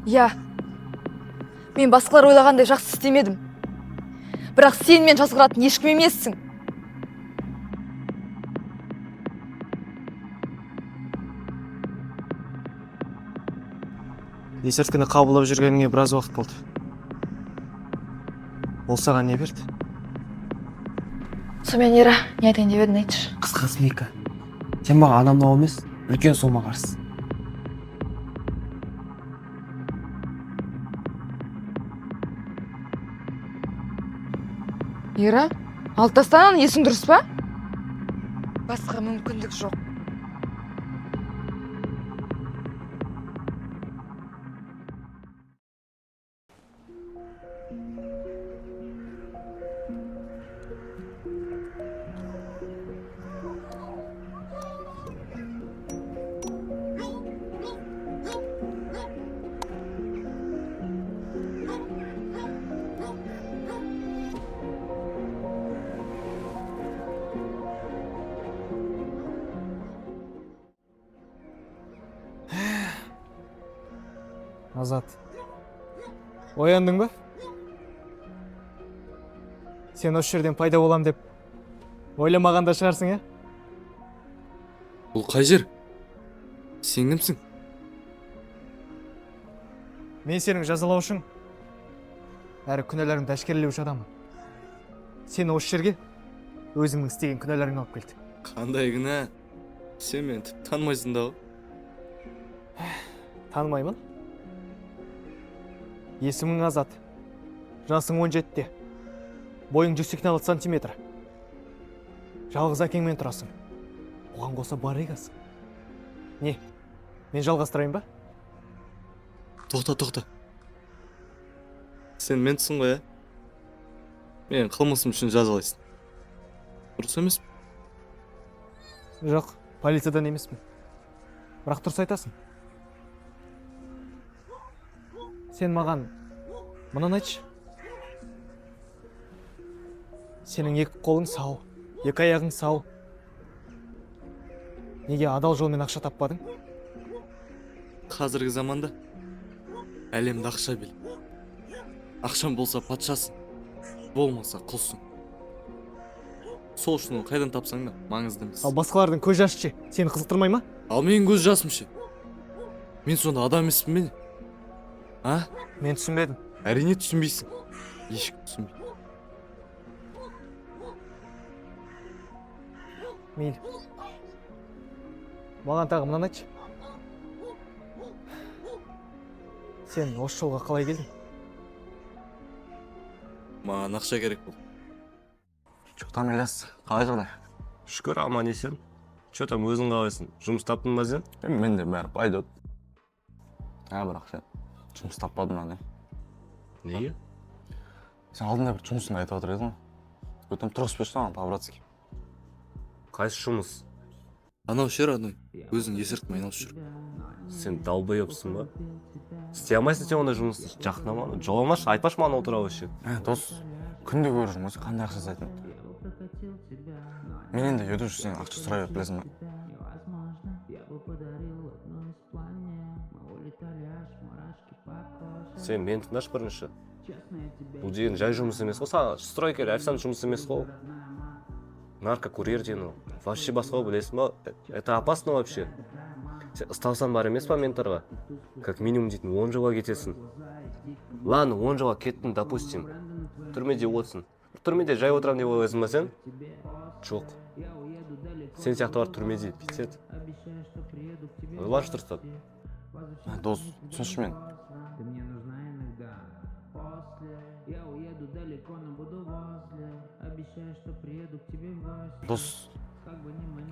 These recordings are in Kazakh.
Иә, мен басқалар ойлағандай жақсы істемедім. Бірақ сен мен жазғыратын ешкім емессің. Есірткіні қабылдап жүргеніңе біраз уақыт болды. Ол саған не берді? Сонымен Ера, не айтайын деп едің, айтшы. Қысқасы Мика, сен маған анамнау емес, үлкен сома қарсы. Ера, алып тастаған есің дұрыс па? Басқа мүмкіндік жоқ. Азат, ояндың ба? Сен осы жерден пайда болам деп ойламағанда шығарсың, е? Бұл қай жер? Сен кімсің? Мен сенің жазалаушың, әрі күнәларыңды әшкерелеуші адамын. Сен осы жерге өзіңнің істеген күнәларыңды алып келді. Қандай күнә? Сен мені тіпті танымайсың да ғой. Танымаймын. Есімің Азат. Жасың 17-те. Бойың 186 сантиметр. Жалғыз әкеңмен тұрасың. Оған қоса бар егасың. Не? Мен жалғастырайын ба? Тоқта. Сен менсің ғой, мен қылмысым үшін жазалайсың. Дұрыс емес пе? Жоқ, полициядан емеспін. Бірақ дұрыс айтасың. Сен маған мұнан айтшы. Сенің екі қолың сау, екі аяғың сау. Неге адал жолмен ақша таппадың? Қазіргі заманда әлемді ақша бел. Ақшам болса патшасың, болмаса құлсың. Сол үшін қайдан тапсаң да маңызды емес. Ал басқалардың көз жасы ше, сені қызықтырмай ма? Ал менің көз жасым ше. Мен сонда адам емеспін бе? А? Мен түсінбедім. Әрине түсінбейсің. Ешкім түсінбейді. Мейлі. Маған тағы мұнан айтшы. Сен осы жолға қалай келдің? Маған ақша керек болды. Че там, Ильяс? Қалай жағдай? Шүкір, аман есен. Че там, өзің қалайсың? Жұмыс таптың ба сен? Мен де бәрі пайдат. Бірақ сен жұмыс таппадың ана. Неге? Сен алдында бір жұмысыңды айтып отыр едің ғой. Өтім тұрғыз берші ана по-братски. Қайсы жұмыс? Анау ше родной, өзің есірткімен айналысып жүр. Сен далбайыпсың ба? Істей алмайсың сен ондай жұмысты. Жақынама, жоламашы, айтпашы маған отыра өші. Дос, күнде көріп жүрмін ғой, қандай ақша жасайтын? Мен енді үйде жүрсең ақша сұрай беріп білесің ба? Сен мені тыңдашы бірінші. Бұл деген жай жұмыс емес қой, саған стройкер, официант жұмыс емес қой. Наркокурьер деген вообще басқа білесің ба? Это опасно вообще. Сен ұсталсаң бар емес па менторға? Как минимум дейтін 10 жылға кетесің. Ладно, 10 жылға кеттің, допустим. Түрмеде отырсың. Түрмеде жай отырам деп ойлайсың ба сен? Жоқ. Сен сияқты бар түрмеде, пиздец. Ойлашы дұрыстап. Дос, түсінші мен. Дос,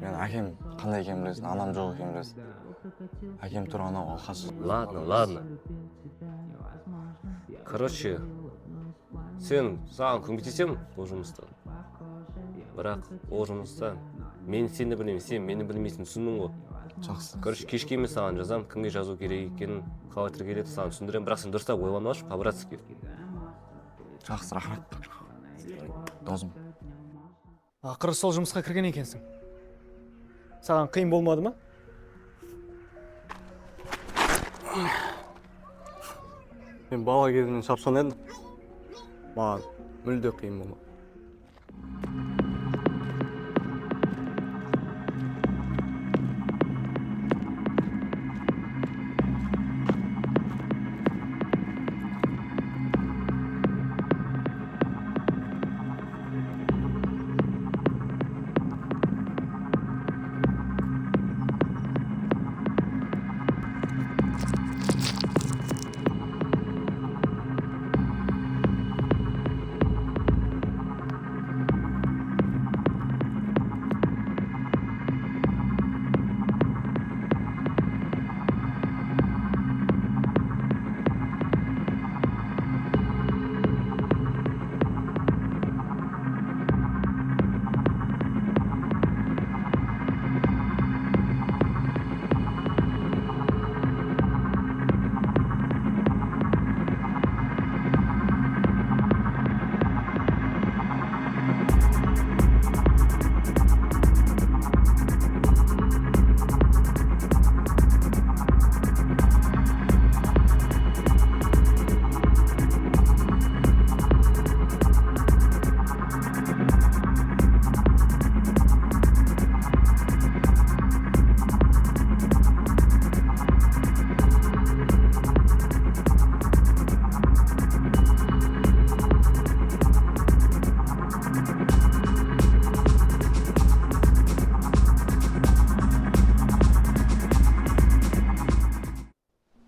мен әкем қандай екенін білесің, анам жоқ екенін білесің. Әкем тұр анау алқасы. Ладно. Короче, саған көмектесемін бұл жұмыста. Бірақ ол жұмыста мен сені білемін, сен мені білмейсің, түсіндің ғой. Жақсы. Короче, кешке мен саған жазам, кімге жазу керек екенін, қалай тіркеледі саған түсіндіремін. Бірақ сен дұрыстап ойланбашы, по-братски. Жақсы, рахмет. Досым. Ақыры сол жұмысқа кірген екенсің. Саған қиын болмады ма? Мен бала кезімнен шапшаң едім. Маған мүлде қиын болмады.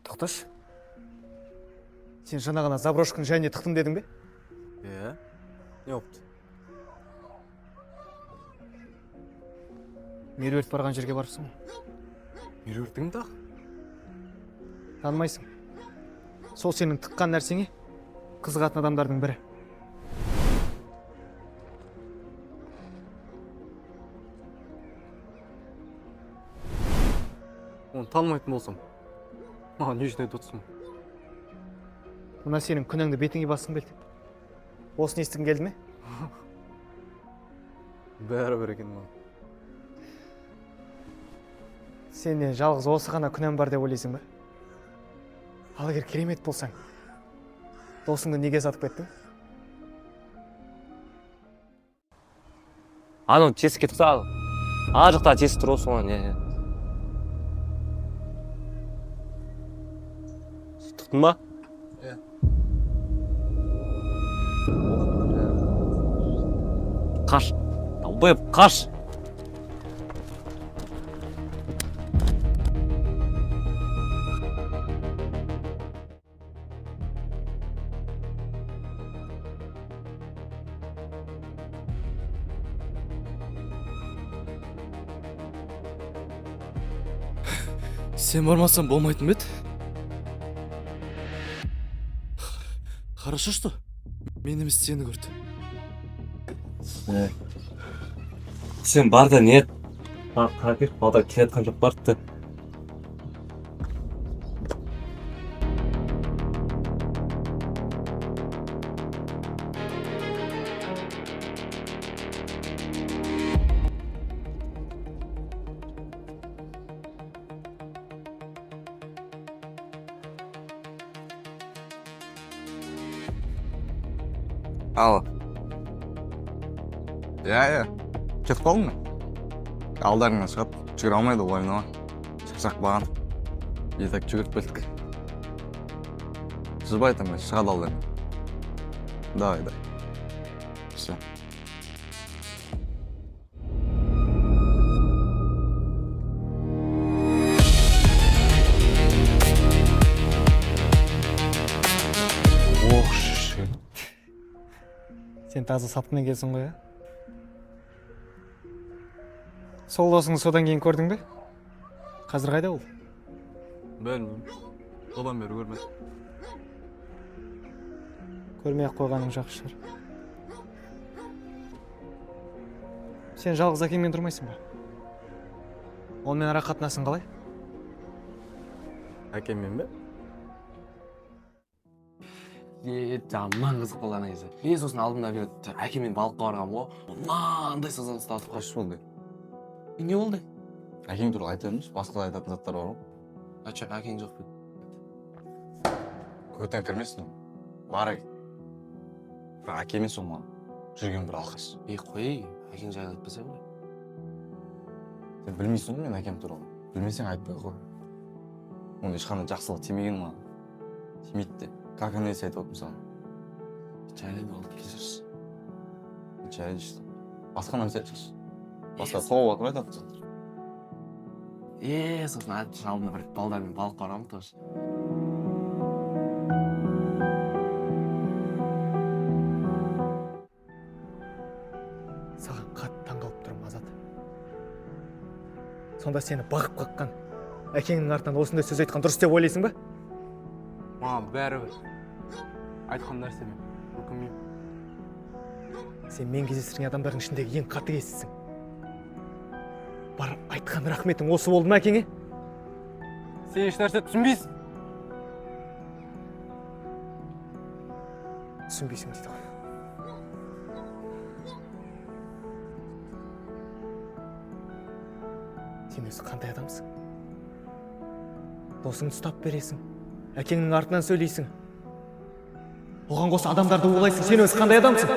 Тоқташ. Сен жаңа ғана заброшканы және тықтым дедің бе? Не опты? Меруерт барған жерге барыпсың ғой. Меруерттің тақ? Танымайсың. Сол сенің тыққан нәрсеңе қызығатын адамдардың бірі. Оны танымайтын болсам, маған не үшін айтып отырсың? Мына сенің күнәңді бетіңе басқың келді. Осыны естігің келді ме? Бәрібір екен маған. Сенде жалғыз осы ғана күнәм бар деп ойлайсың ба? Ал егер керемет болсаң, досыңды неге сатып кеттің? Анау тесіп кетіп сал. Ана жақта тесіп тұр осы оған. Тұқтың ба? Қаш. Далбайып, қаш. Сен бармасаң болмайтын бет? Хорошо, что мен емес сені көрді. Сен бар да не? Қарапет балдар келетқан жоқ барды. Алло. Иә. Кетіп қалдың ба? Алдарыңнан шығып, жүгіре алмайды ойынға. Шақшақ баған. Етек жүгіріп келдік. Жыбай айтамын, шығады алдарың. Давай. Все. Сен таза сапқын екенсің ғой, Сол досыңды содан кейін көрдің бе? Қазір қайда ол? Білмеймін. Одан бері көрмедім. Көрмей-ақ қойғаның жақсы шығар. Сен жалғыз әкеңмен тұрмайсың ба? Онымен ара қатынасың қалай? Әкеммен бе? Жаман қызық болды ана кезде. Мен сосын алдымда әкеммен балыққа барғанмын ғой. Мынандай сазан ұстатып қашып болды. Не болды? Әкең туралы айта беріңізші, басқа да айтатын заттар бар ғой. Әкең жоқ бе? көтен кірмесін. Бар ай. Бірақ әке емес ол маған. Жүрген бір алқаш. Қой, әкең жайлы айтпаса ғой. Сен білмейсің ғой мен әкем туралы. Білмесең айтпай қой. Оның ешқандай жақсылық тимеген маған. Тимейді де. Как емес айтып отырмын саған. Жайлы алып келсірші. Жайлы işte. Басқа нәрсе айтшы. Басқа соғып отыр айтады. Сосын айтшы алдына бір балдармен балық қарамын тоже. Саған қатты таңғалып тұрмын, Азат. Сонда сені бағып қаққан, әкеңнің артынан осындай сөз айтқан дұрыс деп ойлайсың ба? Маған бәрібір. Айтқан нәрсемен өкінбеймін. Сен мен кездестірген адамдардың ішіндегі ең қатыгезсің. Барып айтқан рахметің осы болды ма әкеңе? Сен еш нәрсе түсінбейсің. Түсінбейсің дейді ғой. Сен өзі қандай адамсың? Досыңды ұстап бересің, әкеңнің артынан сөйлейсің. Оған қоса адамдарды улайсың, сен өзі қандай адамсың?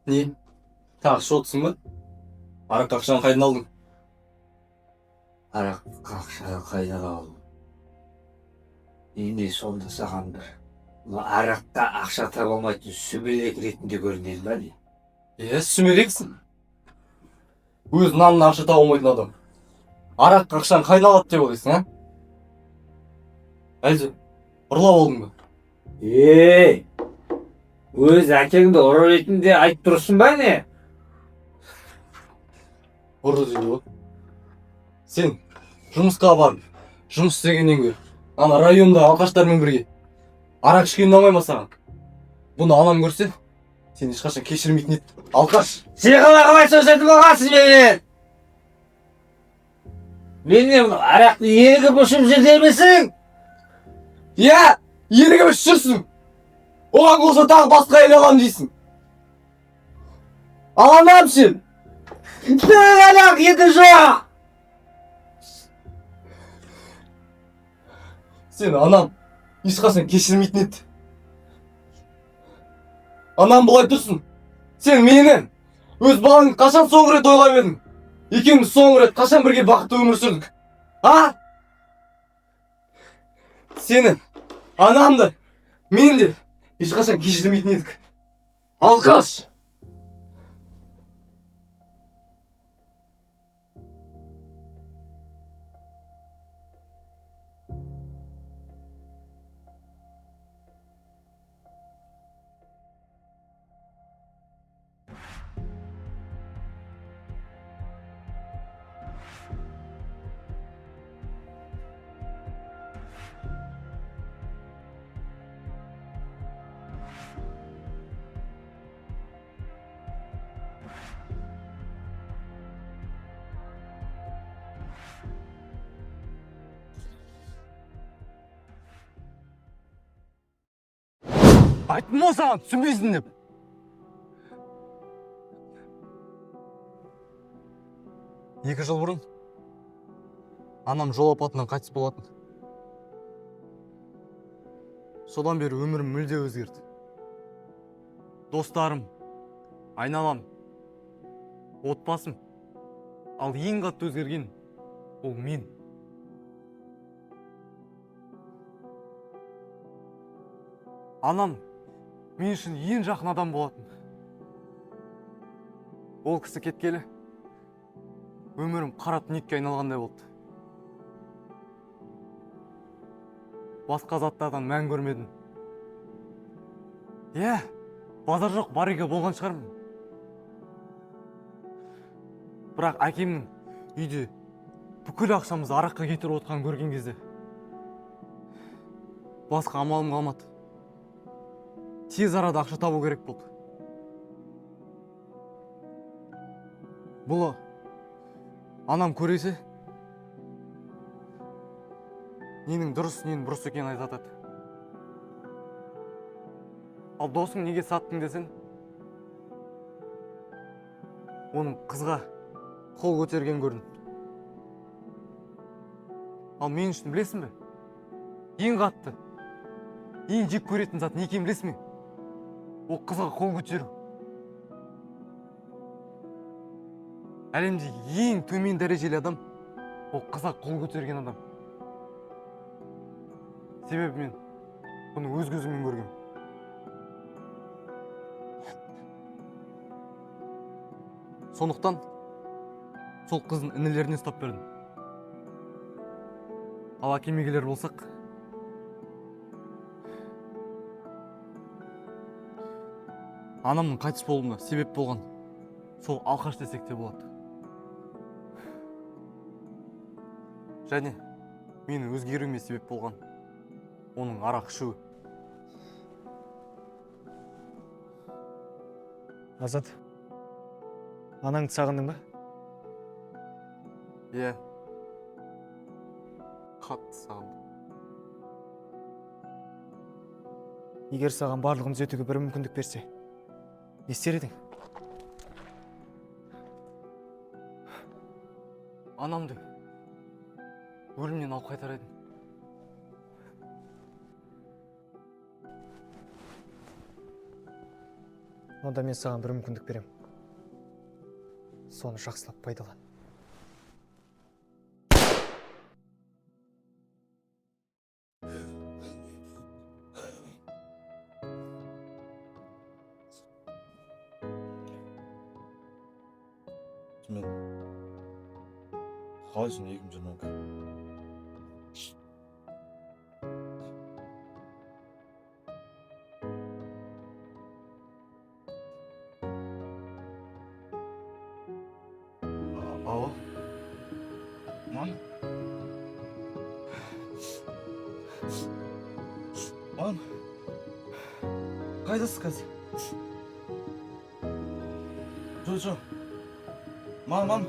Не? Тағы ішіп отырсың ба? Арақ ақшаны қайдан алдың? Арақ ақшаны қайдан алдым? Енді сонда саған бір арақта ақша таба алмайтын сүмелек ретінде көрінеді ма не? Сүмелексің. Өз нанына ақша таба алмайтын адам. Арақ ақшаны қайдан алады деп ойлайсың, Әлде ұрлап алдың ба? Өз әкеңді ұры ретінде айтып тұрсың ба не? Ұры дейді ғой. Сен жұмысқа барып, жұмыс істегеннен гөрі, ана районда алқаштармен бірге арақ ішкен ұнамай ма саған? Бұны анам көрсе, сен ешқашан кешірмейтін еді. Алқаш! Сен қалай сөз айтып алғансың менен? Менен арақты ерігіп ішіп жүр демесің? Ерігіп ішіп жүрсің. Оған қоса тағы басқа ел аламын дейсің. Аламам сен. Арақ еді жоқ! Сен анам ешқашан кешірмейтін еді. Анам бұлай тұрсын. Сен мені өз балаңды қашан соңғы рет ойлап едің? Екеуміз соңғы рет қашан бірге бақытты өмір сүрдік? Сені, анамды, мен де ешқашан кешірмейтін едік. Алқаш! Айттым ғой саған, түсінбейсің деп. Екі жыл бұрын анам жол апатынан қайтыс болатын. Содан бері өмірім мүлде өзгерді. Достарым, айналам, отбасым, ал ең қатты өзгерген ол мен. Анам мен үшін ең жақын адам болатын. Ол кісі кеткелі өмірім қара түнекке айналғандай болды. Басқа заттардан мән көрмедім. Базар жоқ, бар үйге болған шығармын. Бірақ әкемнің үйде бүкіл ақшамызды араққа кетіріп отқанын көрген кезде басқа амалым қалмады. Тез арада ақша табу керек болды. Бұны анам көресе, ненің дұрыс, ненің бұрыс екенін айтады. Ал досың неге саттың десең, оның қызға қол көтерген көрін. Ал мен үшін білесің бе? Ең қатты, ең жек көретін зат не екенін білесің бе? Ол қызға қол көтеру. Әлемде ең төмен дәрежелі адам ол қызға қол көтерген адам. Себебі мен бұны өз көзіммен көргем. Сондықтан сол қыздың інілеріне ұстап бердім. Ал әкеме келер болсақ, анамның қайтыс болуына себеп болған сол алқаш десек те болады. Және мені өзгеруіме себеп болған оның арақ ішуі. Азат, анаңды сағындың ба? Иә, қатты сағындым. Егер саған барлығын түзетуге бір мүмкіндік берсе, не істер едің? Анамды өлімнен алып қайтар едім. Онда мен саған бір мүмкіндік берем. Соны жақсылап пайдалан. Мен қалайсың, екім жүрмек? Алло? Мам? Мам? Қайдасыз қазір? Жо. Мам,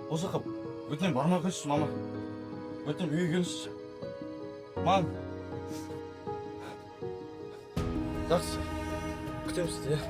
осы жаққа өтінен бармай қойшы, мама. Өтінен үйге келіңізші. Мам. Жақсы. Күтемін сізді,